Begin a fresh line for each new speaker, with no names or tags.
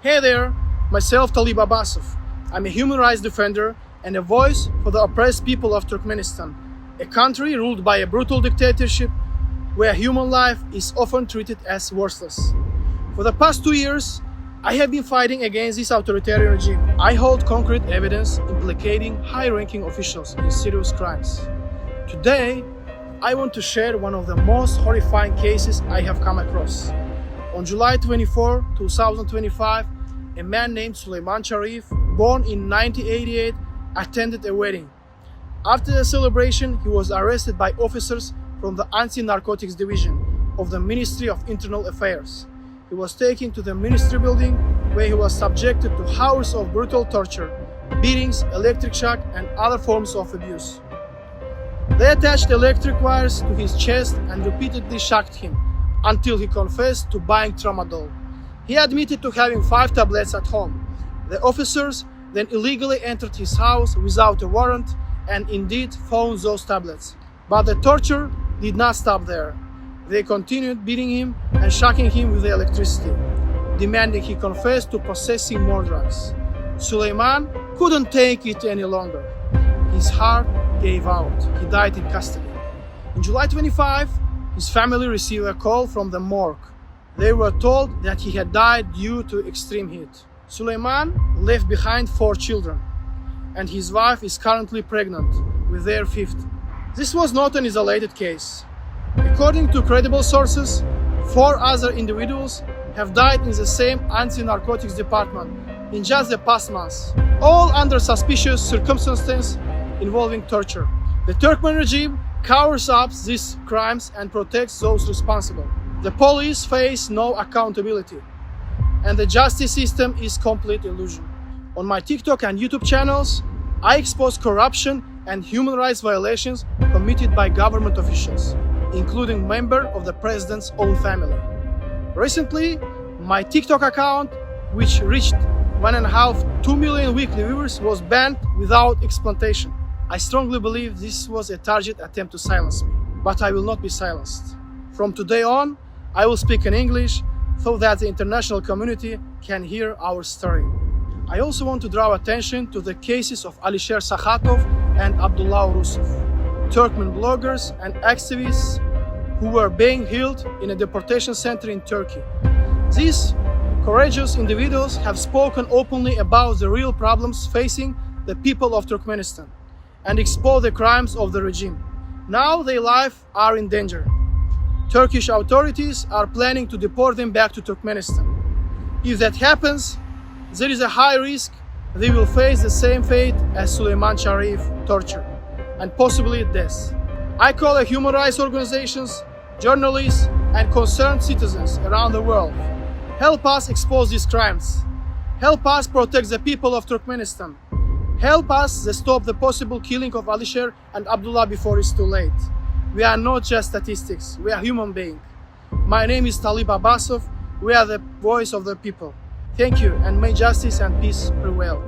Hey there, myself Talib Abbasov. I'm a human rights defender and a voice for the oppressed people of Turkmenistan, a country ruled by a brutal dictatorship where human life is often treated as worthless. For the past 2 years, I have been fighting against this authoritarian regime. I hold concrete evidence implicating high-ranking officials in serious crimes. Today, I want to share one of the most horrifying cases I have come across. On July 24, 2025, a man named Suleyman Sharif, born in 1988, attended a wedding. After the celebration, he was arrested by officers from the Anti-Narcotics Division of the Ministry of Internal Affairs. He was taken to the ministry building where he was subjected to hours of brutal torture, beatings, electric shock, and other forms of abuse. They attached electric wires to his chest and repeatedly shocked him until he confessed to buying tramadol. He admitted to having 5 tablets at home. The officers then illegally entered his house without a warrant and indeed found those tablets. But the torture did not stop there. They continued beating him and shocking him with the electricity, demanding he confess to possessing more drugs. Suleyman couldn't take it any longer. His heart gave out. He died in custody. In July 25, his family received a call from the morgue. They were told that he had died due to extreme heat. Suleyman left behind 4 children, and his wife is currently pregnant with their 5th. This was not an isolated case. According to credible sources, 4 other individuals have died in the same anti-narcotics department in just the past months, all under suspicious circumstances involving torture. The Turkmen regime covers up these crimes and protects those responsible. The police face no accountability, and the justice system is complete illusion. On my TikTok and YouTube channels, I expose corruption and human rights violations committed by government officials, including members of the president's own family. Recently, my TikTok account, which reached 2 million weekly viewers, was banned without explanation. I strongly believe this was a targeted attempt to silence me, but I will not be silenced. From today on, I will speak in English so that the international community can hear our story. I also want to draw attention to the cases of Alisher Sakhatov and Abdullah Urusov, Turkmen bloggers and activists who were being held in a deportation center in Turkey. These courageous individuals have spoken openly about the real problems facing the people of Turkmenistan and exposed the crimes of the regime. Now their lives are in danger. Turkish authorities are planning to deport them back to Turkmenistan. If that happens, there is a high risk they will face the same fate as Suleyman Sharif, torture, and possibly death. I call on human rights organizations, journalists, and concerned citizens around the world. Help us expose these crimes. Help us protect the people of Turkmenistan. Help us stop the possible killing of Alisher and Abdullah before it's too late. We are not just statistics, we are human beings. My name is Talib Abbasov. We are the voice of the people. Thank you, and may justice and peace prevail.